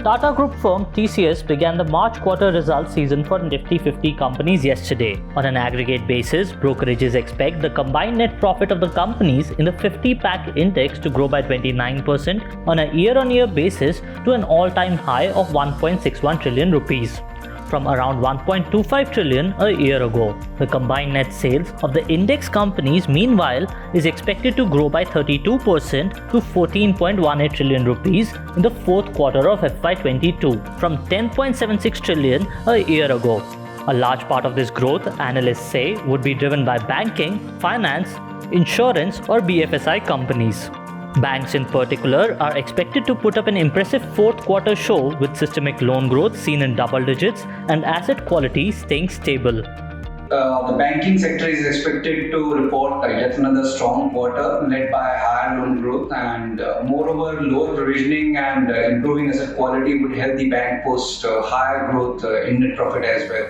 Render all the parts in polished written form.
Tata Group firm TCS began the March quarter results season for Nifty 50 companies yesterday. On an aggregate basis, brokerages expect the combined net profit of the companies in the 50-pack index to grow by 29% on a year-on-year basis to an all-time high of 1.61 trillion rupees, from around 1.25 trillion a year ago. The combined net sales of the index companies, meanwhile, is expected to grow by 32% to 14.18 trillion rupees in the fourth quarter of FY22, from 10.76 trillion a year ago. A large part of this growth, analysts say, would be driven by banking, finance, insurance, or BFSI companies. Banks in particular are expected to put up an impressive fourth quarter show with systemic loan growth seen in double digits and asset quality staying stable. The banking sector is expected to report yet another strong quarter led by higher loan growth, and moreover lower provisioning and improving asset quality would help the bank post higher growth in net profit as well.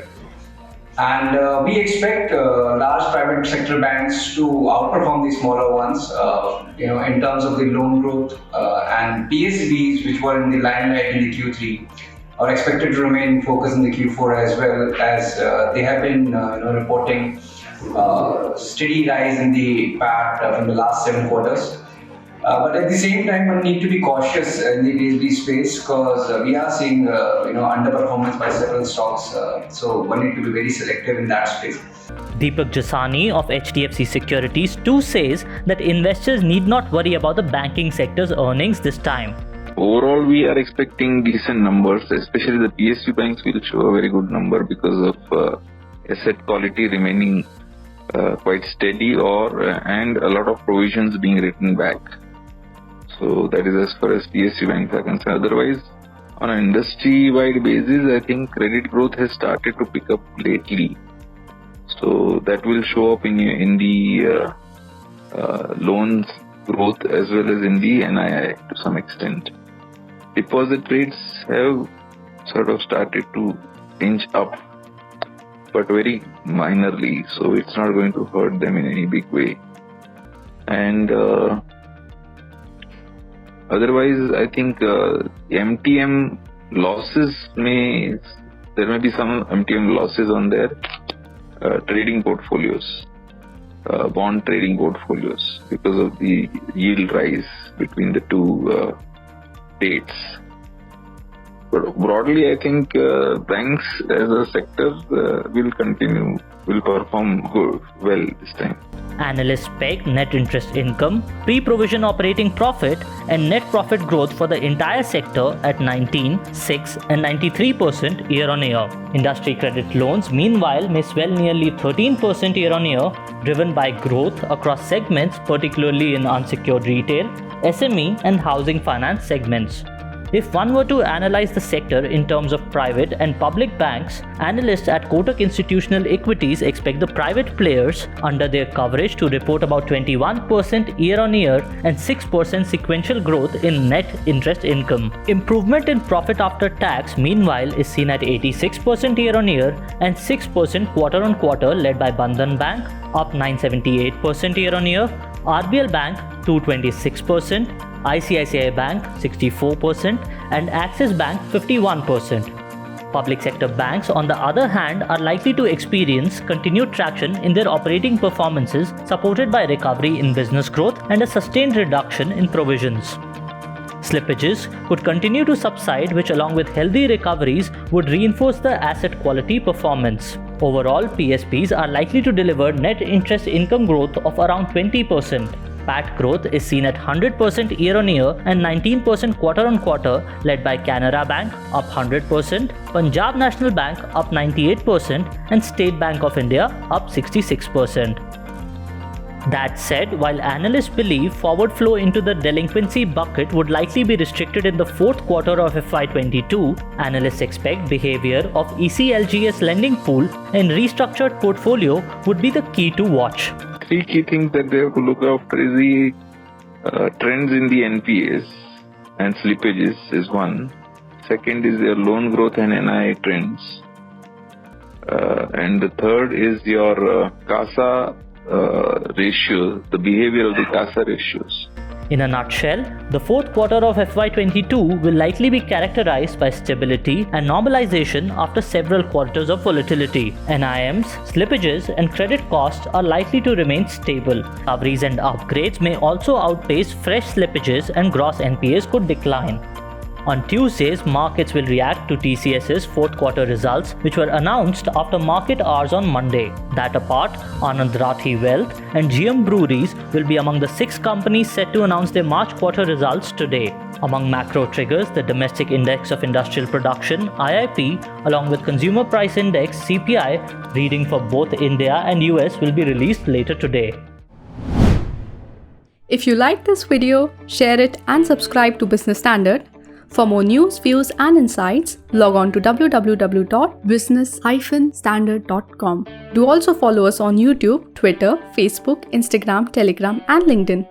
And we expect large private sector banks to outperform the smaller ones, in terms of the loan growth, and PSBs, which were in the limelight in the Q3, are expected to remain focused in the Q4 as well, as they have been reporting steady rise in the PAT from the last 7 quarters. But at the same time, one need to be cautious in the PSB space because we are seeing underperformance by several stocks. So one need to be very selective in that space. Deepak Jasani of HDFC Securities too says that investors need not worry about the banking sector's earnings this time. Overall, we are expecting decent numbers, especially the PSU banks will show a very good number because of asset quality remaining quite steady and a lot of provisions being written back. So that is as far as PSU banks are concerned. Otherwise, on an industry-wide basis, I think credit growth has started to pick up lately. So that will show up in the loans growth as well as in the NII to some extent. Deposit rates have sort of started to inch up, but very minorly, so it's not going to hurt them in any big way. And otherwise, I think MTM losses there may be some MTM losses on their trading portfolios, bond trading portfolios, because of the yield rise between the two dates. But broadly, I think banks as a sector will perform well this time. Analysts peg net interest income, pre-provision operating profit, and net profit growth for the entire sector at 19%, 6%, and 93% year-on-year. Industry credit loans, meanwhile, may swell nearly 13% year-on-year, driven by growth across segments, particularly in unsecured retail, SME, and housing finance segments. If one were to analyze the sector in terms of private and public banks, analysts at Kotak Institutional Equities expect the private players under their coverage to report about 21% year-on-year and 6% sequential growth in net interest income. Improvement in profit after tax, meanwhile, is seen at 86% year-on-year and 6% quarter-on-quarter, led by Bandhan Bank, up 978% year-on-year, RBL Bank, 226%, ICICI Bank 64% and Axis Bank 51%. Public sector banks, on the other hand, are likely to experience continued traction in their operating performances, supported by recovery in business growth and a sustained reduction in provisions. Slippages could continue to subside, which along with healthy recoveries would reinforce the asset quality performance. Overall, PSBs are likely to deliver net interest income growth of around 20%. PAT growth is seen at 100% year-on-year and 19% quarter-on-quarter, led by Canara Bank up 100%, Punjab National Bank up 98%, and State Bank of India up 66%. That said, while analysts believe forward flow into the delinquency bucket would likely be restricted in the fourth quarter of FY22, analysts expect behavior of ECLGS lending pool and restructured portfolio would be the key to watch. 3 key things that they have to look after is the trends in the NPAs and slippages is one. Second is their loan growth and NII trends. And the third is your CASA ratio, the behavior of the CASA ratios. In a nutshell, the fourth quarter of FY22 will likely be characterized by stability and normalization after several quarters of volatility. NIMs, slippages, and credit costs are likely to remain stable. Recoveries and upgrades may also outpace fresh slippages and gross NPAs could decline. On Tuesdays, markets will react to TCS's fourth quarter results, which were announced after market hours on Monday. That apart, Anand Rathi Wealth and GM Breweries will be among the 6 companies set to announce their March quarter results today. Among macro triggers, the Domestic Index of Industrial Production (IIP) along with Consumer Price Index (CPI) reading for both India and US will be released later today. If you like this video, share it and subscribe to Business Standard. For more news, views and insights, log on to www.business-standard.com. Do also follow us on YouTube, Twitter, Facebook, Instagram, Telegram and LinkedIn.